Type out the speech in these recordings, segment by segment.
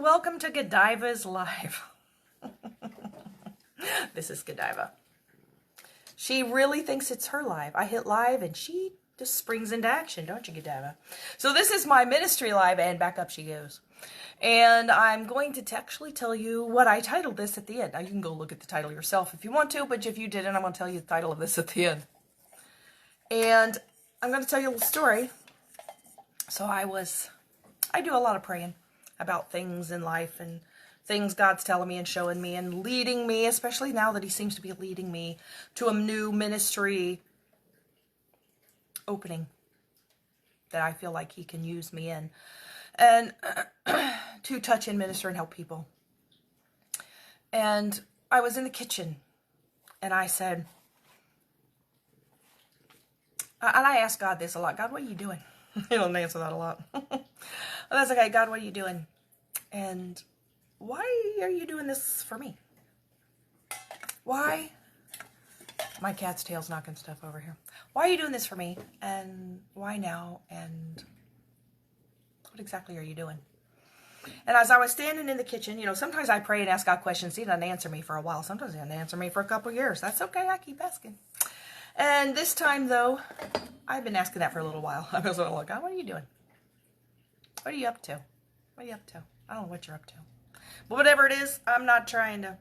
welcome to Godiva's Live. This is Godiva. She really thinks it's her live. I hit live and she just springs into action, don't you, Godiva? So this is my ministry live, and back up she goes. And I'm going to actually tell you what I titled this at the end. Now, you can go look at the title yourself if you want to, but if you didn't, I'm going to tell you the title of this at the end. And I'm going to tell you a little story. So I do a lot of praying about things in life and things God's telling me and showing me and leading me, especially now that he seems to be leading me to a new ministry opening that I feel like he can use me in, and to touch and minister and help people. And I was in the kitchen and I said, and I ask God this a lot, God, what are you doing? He don't answer that a lot. But that's okay. God, what are you doing? And why are you doing this for me? Why? My cat's tail's knocking stuff over here. Why are you doing this for me? And why now? And what exactly are you doing? And as I was standing in the kitchen, you know, sometimes I pray and ask God questions. He doesn't answer me for a while. Sometimes he doesn't answer me for a couple years. That's okay. I keep asking. And this time, though, I've been asking that for a little while. I was like, God, what are you doing? What are you up to? What are you up to? I don't know what you're up to. But whatever it is, I'm not trying to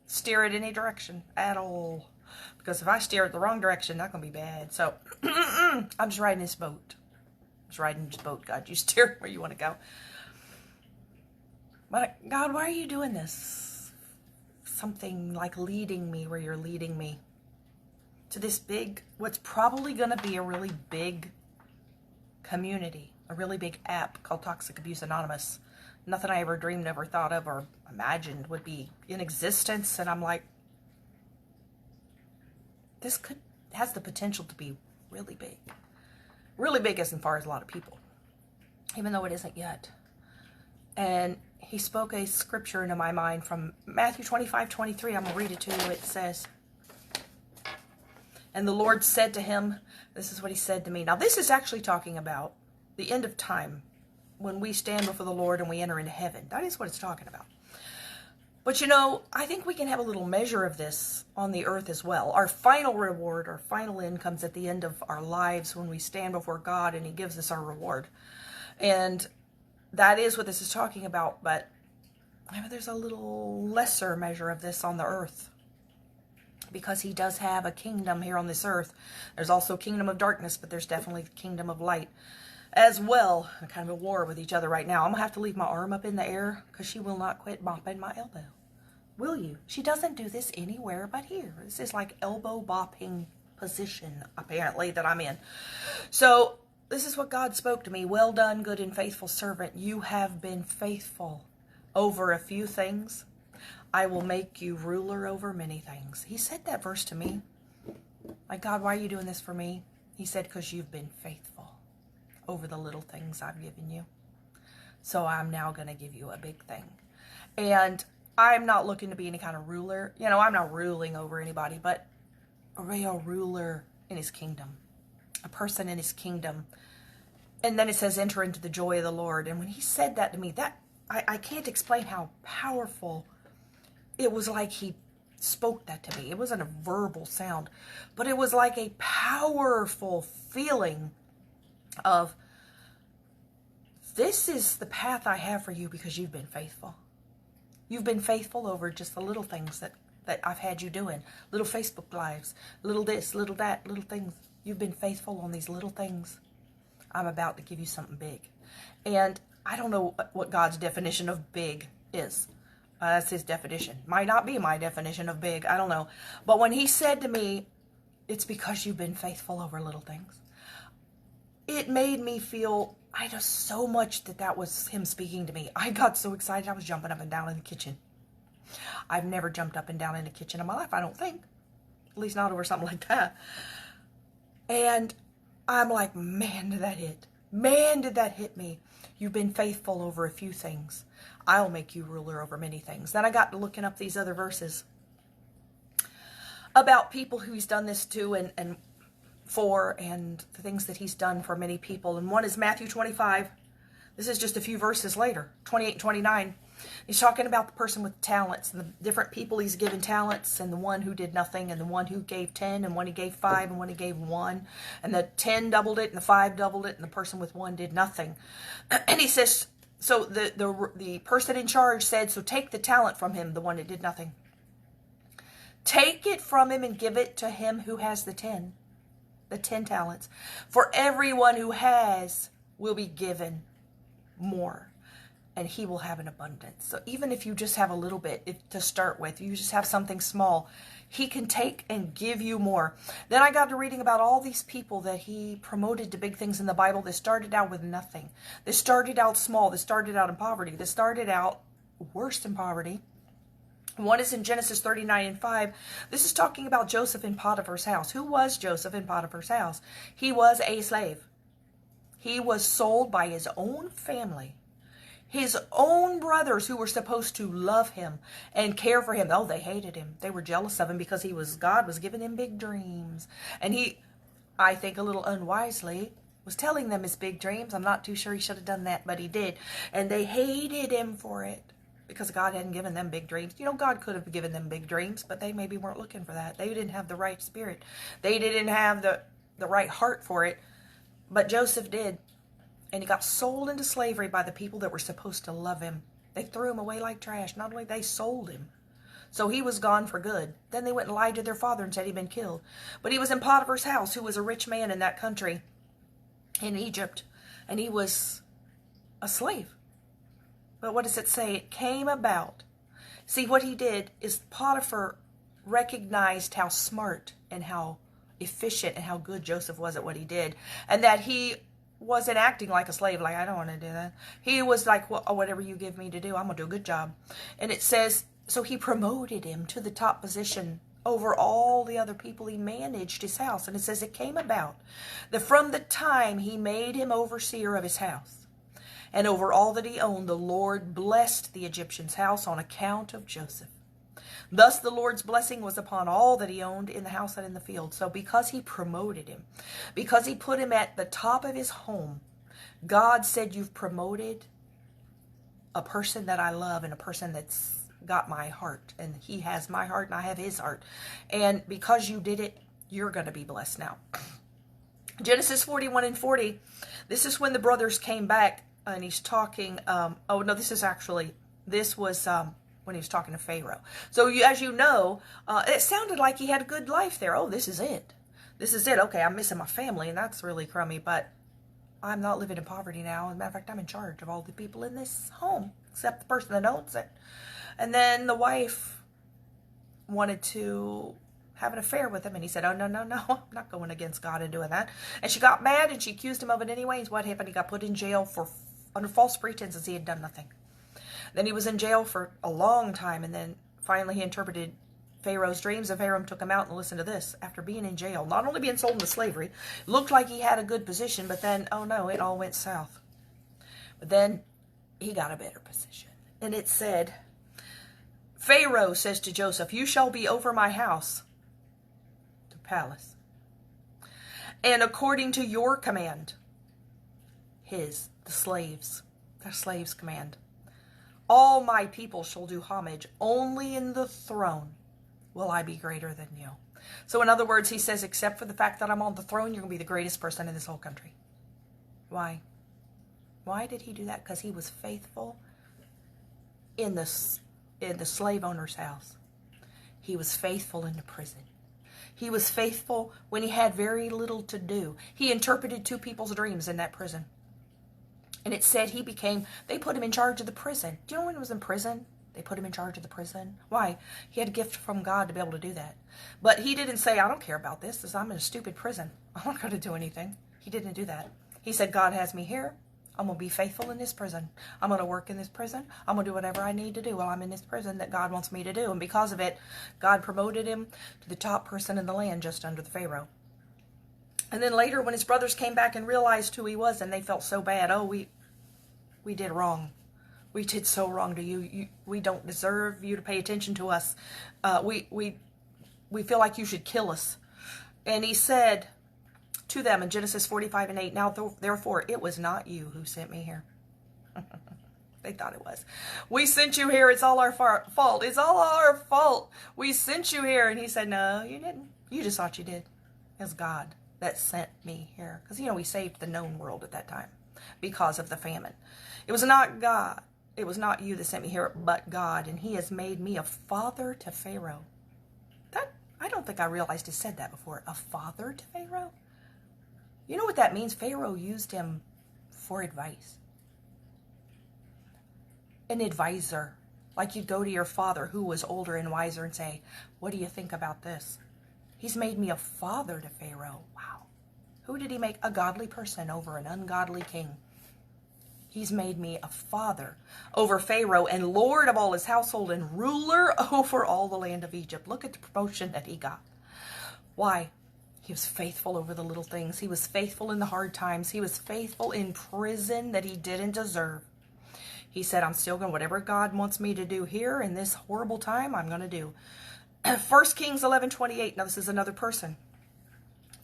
steer it any direction at all. Because if I steer it the wrong direction, that's going to be bad. So, I'm just riding this boat. I'm just riding this boat, God. You steer where you want to go. But, God, why are you doing this? Something like leading me where you're leading me to this big, what's probably going to be a really big community, a really big app called Toxic Abuse Anonymous. Nothing I ever dreamed of or thought of or imagined would be in existence. And I'm like, this has the potential to be really big. Really big as far as a lot of people, even though it isn't yet. And he spoke a scripture into my mind from Matthew 25:23. I'm going to read it to you. It says, and the Lord said to him, this is what he said to me. Now, this is actually talking about the end of time when we stand before the Lord and we enter into heaven. That is what it's talking about. But, you know, I think we can have a little measure of this on the earth as well. Our final reward, our final end comes at the end of our lives when we stand before God and he gives us our reward. And that is what this is talking about. But there's a little lesser measure of this on the earth, because he does have a kingdom here on this earth. There's also a kingdom of darkness, but there's definitely the kingdom of light as well. They're kind of at war with each other right now. I'm going to have to leave my arm up in the air because she will not quit bopping my elbow. Will you? She doesn't do this anywhere but here. This is like elbow bopping position, apparently, that I'm in. So this is what God spoke to me. Well done, good and faithful servant. You have been faithful over a few things. I will make you ruler over many things. He said that verse to me. Like, God, why are you doing this for me? He said, because you've been faithful over the little things I've given you. So I'm now going to give you a big thing. And I'm not looking to be any kind of ruler. You know, I'm not ruling over anybody, but a real ruler in his kingdom. A person in his kingdom. And then it says, enter into the joy of the Lord. And when he said that to me, that I can't explain how powerful. It was like he spoke that to me. It wasn't a verbal sound, but it was like a powerful feeling of, this is the path I have for you because you've been faithful. You've been faithful over just the little things that I've had you doing. Little Facebook lives, little this, little that, little things. You've been faithful on these little things. I'm about to give you something big. And I don't know what God's definition of big is. That's his definition. Might not be my definition of big. I don't know. But when he said to me, it's because you've been faithful over little things, it made me feel, I just so much that was him speaking to me. I got so excited. I was jumping up and down in the kitchen. I've never jumped up and down in the kitchen in my life, I don't think. At least not over something like that. And I'm like, man, did that hit. Man, did that hit me. You've been faithful over a few things. I'll make you ruler over many things. Then I got to looking up these other verses about people who he's done this to and for, and the things that he's done for many people. And one is Matthew 25. This is just a few verses later, 28 and 29. He's talking about the person with talents and the different people he's given talents, and the one who did nothing, and the one who gave 10, and one who gave 5, and one who gave 1. And the 10 doubled it, and the 5 doubled it, and the person with 1 did nothing. And he says, so the person in charge said, so take the talent from him, the one that did nothing. Take it from him and give it to him who has the 10 talents. For everyone who has will be given more, and he will have an abundance. So even if you just have a little bit to start with, you just have something small, he can take and give you more. Then I got to reading about all these people that he promoted to big things in the Bible that started out with nothing. They started out small. They started out in poverty. They started out worse than poverty. One is in Genesis 39:5. This is talking about Joseph in Potiphar's house. Who was Joseph in Potiphar's house? He was a slave. He was sold by his own family. His own brothers who were supposed to love him and care for him. Oh, they hated him. They were jealous of him because God was giving him big dreams. And he, I think a little unwisely, was telling them his big dreams. I'm not too sure he should have done that, but he did. And they hated him for it, because God hadn't given them big dreams. You know, God could have given them big dreams, but they maybe weren't looking for that. They didn't have the right spirit. They didn't have the right heart for it. But Joseph did. And he got sold into slavery by the people that were supposed to love him. They threw him away like trash. Not only they sold him, so he was gone for good. Then they went and lied to their father and said he'd been killed. But he was in Potiphar's house, who was a rich man in that country, in Egypt. And he was a slave. But what does it say? It came about. See, what he did is Potiphar recognized how smart and how efficient and how good Joseph was at what he did. And that he wasn't acting like a slave, like, I don't want to do that. He was like, well, whatever you give me to do, I'm going to do a good job. And it says, so he promoted him to the top position over all the other people. He managed his house. And it says it came about that from the time he made him overseer of his house, and over all that he owned, the Lord blessed the Egyptian's house on account of Joseph. Thus the Lord's blessing was upon all that he owned in the house and in the field. So because he promoted him, because he put him at the top of his home, God said, you've promoted a person that I love and a person that's got my heart. And he has my heart and I have his heart. And because you did it, you're going to be blessed now. Genesis 41:40. This is when the brothers came back. And he's talking, this was when he was talking to Pharaoh. So as you know, it sounded like he had a good life there. Oh, this is it. This is it. Okay, I'm missing my family, and that's really crummy, but I'm not living in poverty now. As a matter of fact, I'm in charge of all the people in this home, except the person that owns it. And then the wife wanted to have an affair with him, and he said, oh, no, I'm not going against God and doing that. And she got mad, and she accused him of it anyways. What happened? He got put in jail under false pretenses he had done nothing. Then he was in jail for a long time, and then finally he interpreted Pharaoh's dreams, and Pharaoh took him out. And listen to this. After being in jail, not only being sold into slavery, looked like he had a good position, but then, oh no, it all went south. But then he got a better position. And it said, Pharaoh says to Joseph, you shall be over my house, the palace, and according to your command, the slaves' command, all my people shall do homage. Only in the throne will I be greater than you. So in other words, he says, except for the fact that I'm on the throne, you're going to be the greatest person in this whole country. Why? Why did he do that? Because he was faithful in the slave owner's house. He was faithful in the prison. He was faithful when he had very little to do. He interpreted 2 people's dreams in that prison. And it said they put him in charge of the prison. Do you know when he was in prison? They put him in charge of the prison. Why? He had a gift from God to be able to do that. But he didn't say, I don't care about this because I'm in a stupid prison. I'm not going to do anything. He didn't do that. He said, God has me here. I'm going to be faithful in this prison. I'm going to work in this prison. I'm going to do whatever I need to do while I'm in this prison that God wants me to do. And because of it, God promoted him to the top person in the land just under the Pharaoh. And then later when his brothers came back and realized who he was, and they felt so bad. Oh, we did wrong. We did so wrong to you. We don't deserve you to pay attention to us. We feel like you should kill us. And he said to them in Genesis 45:8, now therefore it was not you who sent me here. They thought it was. We sent you here. It's all our fault. It's all our fault. We sent you here. And he said, no, you didn't. You just thought you did. It was God that sent me here. Because, we saved the known world at that time because of the famine. It was not God. It was not you that sent me here, but God. And he has made me a father to Pharaoh. I don't think I realized he said that before. A father to Pharaoh? You know what that means? Pharaoh used him for advice. An advisor. Like you'd go to your father who was older and wiser and say, what do you think about this? He's made me a father to Pharaoh. Wow. Who did he make? A godly person over an ungodly king. He's made me a father over Pharaoh and Lord of all his household and ruler over all the land of Egypt. Look at the promotion that he got. Why? He was faithful over the little things. He was faithful in the hard times. He was faithful in prison that he didn't deserve. He said, I'm still going, whatever God wants me to do here in this horrible time, I'm going to do. 1 Kings 11:28. Now this is another person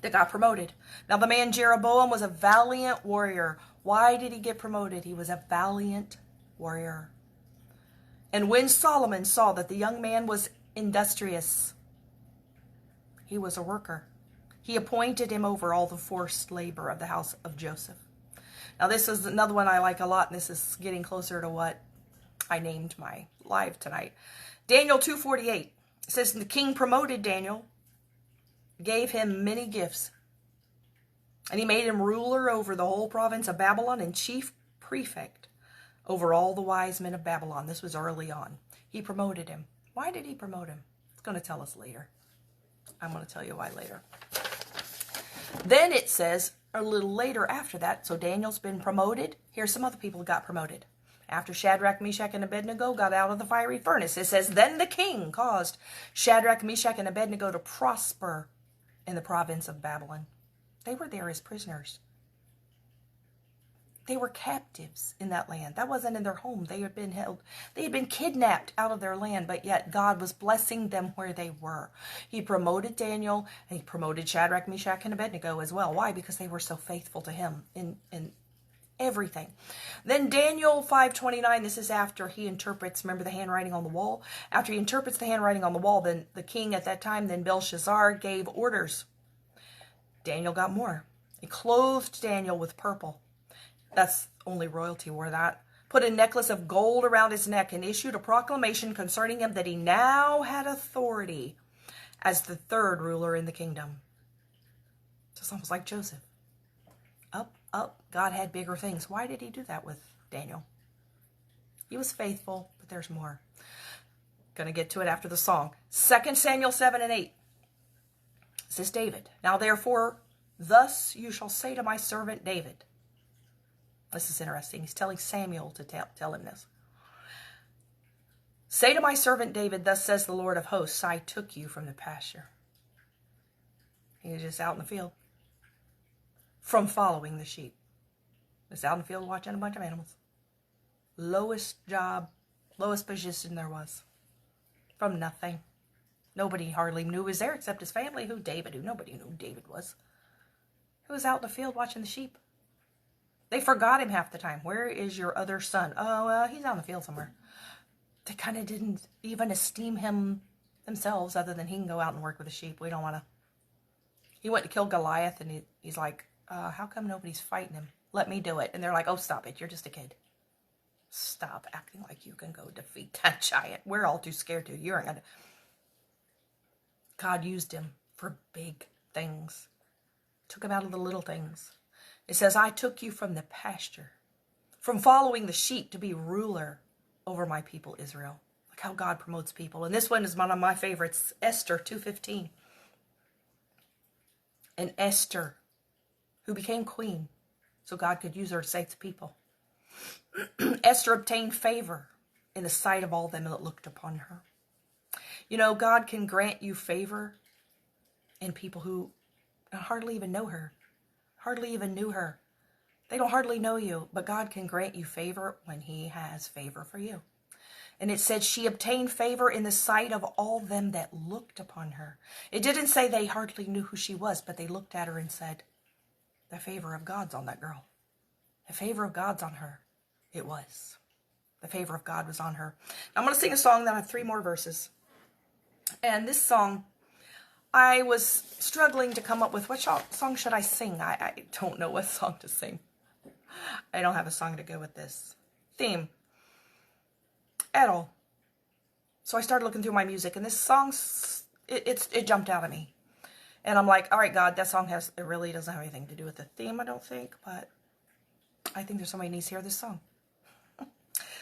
that got promoted. Now the man Jeroboam was a valiant warrior. Why did he get promoted? He was a valiant warrior. And when Solomon saw that the young man was industrious, he was a worker. He appointed him over all the forced labor of the house of Joseph. Now this is another one I like a lot, and this is getting closer to what I named my live tonight. Daniel 2:48 says, the king promoted Daniel, gave him many gifts, and he made him ruler over the whole province of Babylon and chief prefect over all the wise men of Babylon. This was early on. He promoted him. Why did he promote him? It's going to tell us later. I'm going to tell you why later. Then it says a little later after that, so Daniel's been promoted. Here's some other people who got promoted. After Shadrach, Meshach, and Abednego got out of the fiery furnace, it says, then the king caused Shadrach, Meshach, and Abednego to prosper in the province of Babylon. They were there as prisoners. They were captives in that land. That wasn't in their home. They had been held. They had been kidnapped out of their land, but yet God was blessing them where they were. He promoted Daniel, and he promoted Shadrach, Meshach, and Abednego as well. Why? Because they were so faithful to him in everything. Then Daniel 5:29, this is after he interprets, remember the handwriting on the wall? After he interprets the handwriting on the wall, then the king at that time, then Belshazzar, gave orders. Daniel got more. He clothed Daniel with purple. That's only royalty wore that. Put a necklace of gold around his neck and issued a proclamation concerning him that he now had authority as the third ruler in the kingdom. It's almost like Joseph. Up. God had bigger things. Why did he do that with Daniel? He was faithful, but there's more. Going to get to it after the song. 2 Samuel 7:8. This is David. Now therefore, thus you shall say to my servant David. This is interesting. He's telling Samuel to tell him this. Say to my servant David, thus says the Lord of hosts, I took you from the pasture. He was just out in the field. From following the sheep. Just out in the field watching a bunch of animals. Lowest job, lowest position there was. From nothing. Nobody hardly knew he was there except his family. David, who nobody knew who David was. He was out in the field watching the sheep. They forgot him half the time. Where is your other son? Oh, he's out in the field somewhere. They kind of didn't even esteem him themselves other than he can go out and work with the sheep. We don't want to. He went to kill Goliath and he's like, how come nobody's fighting him? Let me do it. And they're like, oh, stop it. You're just a kid. Stop acting like you can go defeat that giant. We're all too scared to. You're gonna. God used him for big things. Took him out of the little things. It says, I took you from the pasture, from following the sheep to be ruler over my people Israel. Look how God promotes people. And this one is one of my favorites, Esther 2:15. And Esther, who became queen, so God could use her to save the people. Esther obtained favor in the sight of all them that looked upon her. You know, God can grant you favor in people who hardly even know her. Hardly even knew her. They don't hardly know you, but God can grant you favor when he has favor for you. And it said she obtained favor in the sight of all them that looked upon her. It didn't say they hardly knew who she was, but they looked at her and said, the favor of God's on that girl. The favor of God's on her. It was. The favor of God was on her. I'm going to sing a song, then I have 3 more verses. And this song, I was struggling to come up with what song should I sing. I don't know what song to sing. I don't have a song to go with this theme at all. So I started looking through my music, and this song, it jumped out at me. And I'm like, all right, God, that song it really doesn't have anything to do with the theme, I don't think, but I think there's somebody who needs to hear this song.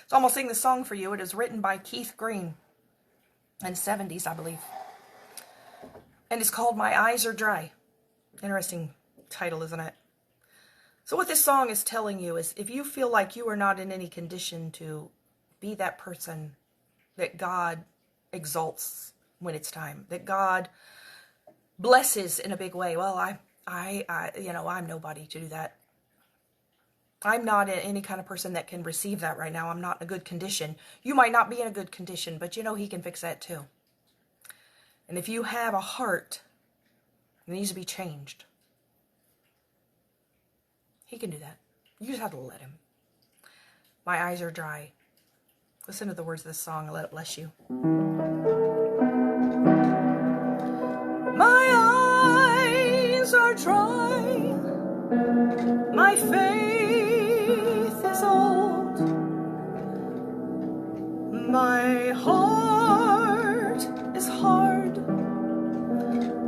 So I'm going to sing this song for you. It is written by Keith Green in the 70s, I believe. And it's called My Eyes Are Dry. Interesting title, isn't it? So what this song is telling you is, if you feel like you are not in any condition to be that person that God exalts when it's time, that God blesses in a big way. Well, I'm nobody to do that. I'm not any kind of person that can receive that right now. I'm not in a good condition. You might not be in a good condition, but He can fix that too. And if you have a heart that needs to be changed, He can do that. You just have to let Him. My eyes are dry. Listen to the words of this song and let it bless you. My eyes are dry. My faith is old. My heart is hard.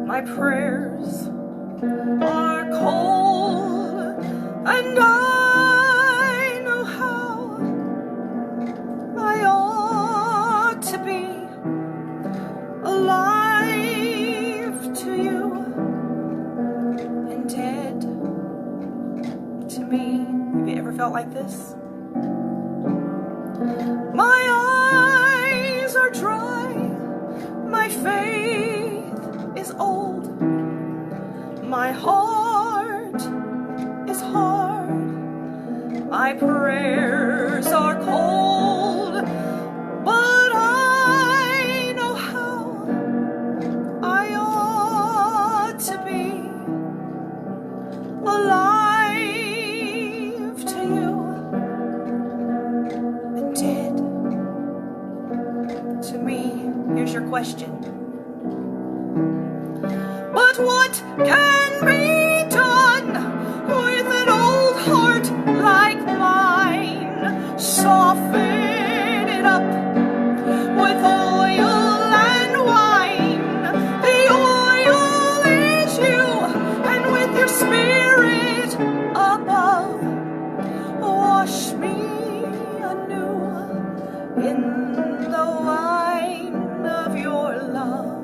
My prayers are cold. And I know how I ought to be alive to You and dead to me. Have you ever felt like this? My eyes are dry. My faith is old. My heart is hard. My prayers are cold. But I know how I ought to be alive to You and dead to me. Here's your question. But what can be done with an old heart like mine? Soften it up with oil and wine. The oil is You, and with Your Spirit above, wash me anew in the wine of Your love.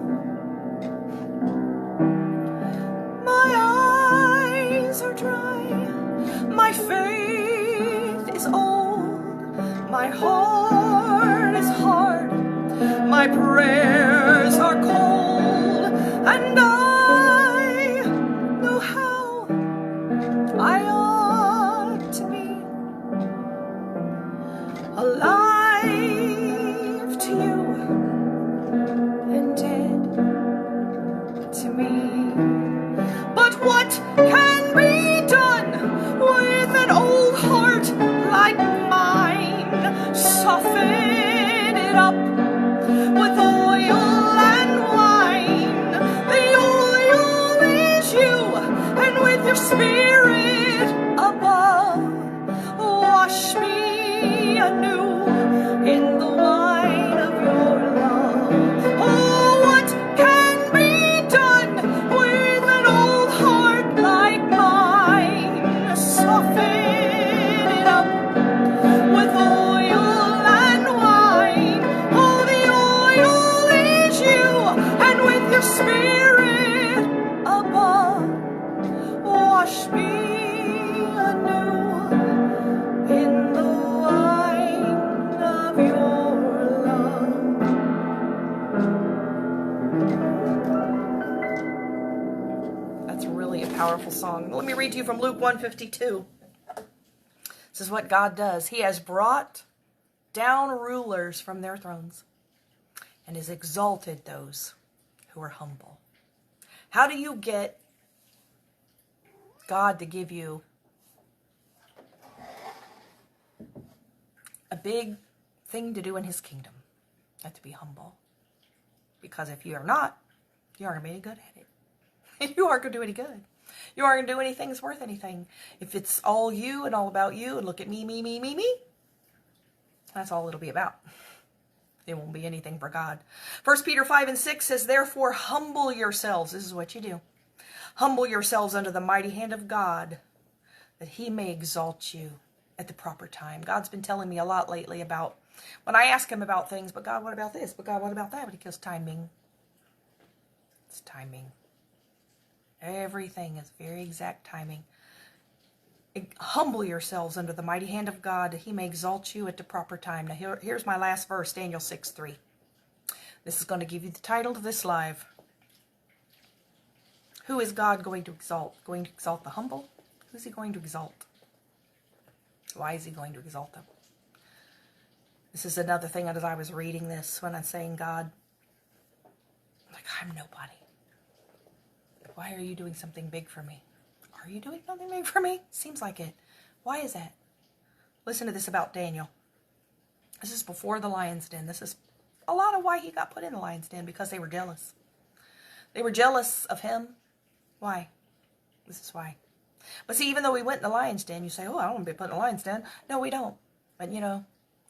My eyes are dry. My faith is old. My heart is hard. My prayers are cold. And I know how I ought to be alive to You and dead to me. But what can be done with an old heart like mine? Soften it up with oil and wine. The oil is You, and with Your Spirit above, wash me anew in the wine of Your love. Oh, what can be done with an old heart like mine? Soften it up with oil and wine. Oh, the oil is You, and with Your Spirit above, wash me anew in the wine of Your love. That's really a powerful song. Let me read to you from Luke 1:52. This is what God does. He has brought down rulers from their thrones and has exalted those who are humble. How do you get God to give you a big thing to do in his kingdom. You have to be humble. Because if you are not, you aren't going to be any good at it. You aren't going to do any good. You aren't going to do anything that's worth anything. If it's all you and all about you and look at me, that's all it'll be about. It won't be anything for God. 1 Peter 5:6 says, therefore humble yourselves. This is what you do. Humble yourselves under the mighty hand of God, that he may exalt you at the proper time. God's been telling me a lot lately about, when I ask him about things, but God, what about this? But God, what about that? But he goes, timing. It's timing. Everything is very exact timing. Humble yourselves under the mighty hand of God, that he may exalt you at the proper time. Now here's my last verse, Daniel 6:3. This is going to give you the title to this live. Who is God going to exalt? Going to exalt the humble? Who's he going to exalt? Why is he going to exalt them? This is another thing as I was reading this, when I'm saying, God, like, I'm nobody. Why are you doing something big for me? Are you doing something big for me? Seems like it. Why is that? Listen to this about Daniel. This is before the lion's den. This is a lot of why he got put in the lion's den, because they were jealous. They were jealous of him. Why? This is why. But see, even though we went in the lion's den, you say, oh, I don't want to be put in the lion's den. No, we don't. But,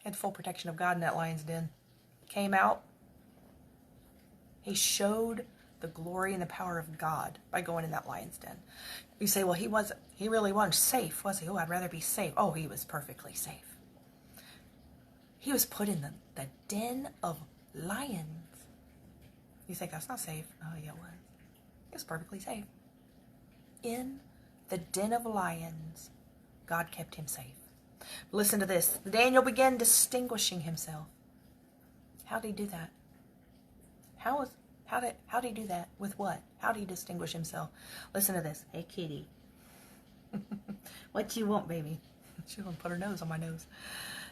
had full protection of God in that lion's den. Came out. He showed the glory and the power of God by going in that lion's den. You say, well, he really wasn't safe, was he? Oh, I'd rather be safe. Oh, he was perfectly safe. He was put in the den of lions. You think that's not safe? Oh, yeah, it was. It was perfectly safe. In the den of lions, God kept him safe. Listen to this. Daniel began distinguishing himself. How did he do that? How did he do that? With what? How did he distinguish himself? Listen to this. Hey, kitty. What you want, baby? She's going to put her nose on my nose.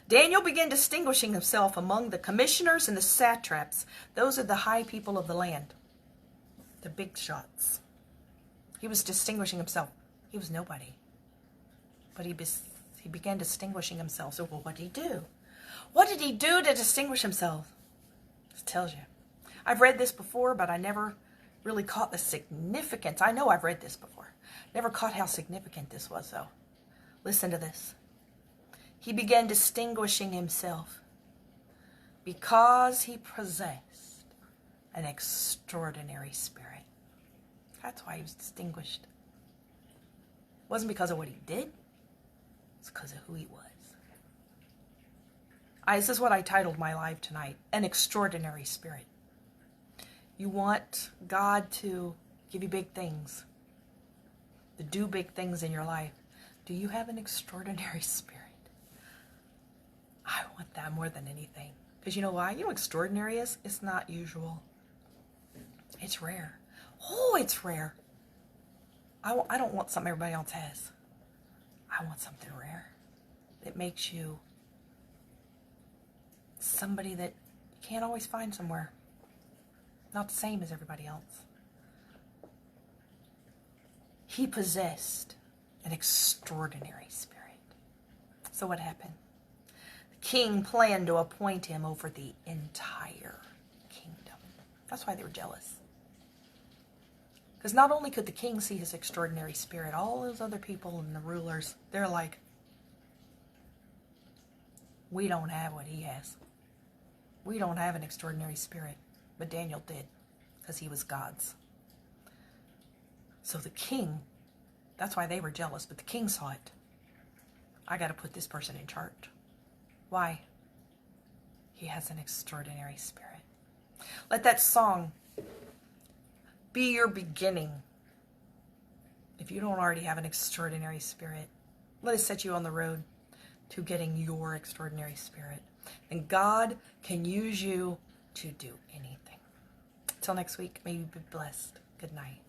Daniel began distinguishing himself among the commissioners and the satraps. Those are the high people of the land. The big shots. He was distinguishing himself. He was nobody. But he began distinguishing himself. So, well, what did he do? What did he do to distinguish himself? It tells you. I've read this before, but I never really caught the significance. I know I've read this before. Never caught how significant this was, though. Listen to this. He began distinguishing himself because he possessed an extraordinary spirit. That's why he was distinguished. It wasn't because of what he did. It's because of who he was. This is what I titled my live tonight, An Extraordinary Spirit. You want God to give you big things, to do big things in your life. Do you have an extraordinary spirit? I want that more than anything. Because you know why? You know what extraordinary is? It's not usual. It's rare. Oh, it's rare. I don't want something everybody else has. I want something rare that makes you somebody that you can't always find somewhere. Not the same as everybody else. He possessed an extraordinary spirit. So what happened? The king planned to appoint him over the entire kingdom. That's why they were jealous. Because not only could the king see his extraordinary spirit, all those other people and the rulers, they're like, we don't have what he has. We don't have an extraordinary spirit. But Daniel did, because he was God's. So the king, that's why they were jealous, but the king saw it. I got to put this person in charge. Why? He has an extraordinary spirit. Let that song be your beginning. If you don't already have an extraordinary spirit, let it set you on the road to getting your extraordinary spirit. And God can use you to do anything. Until next week, may you be blessed. Good night.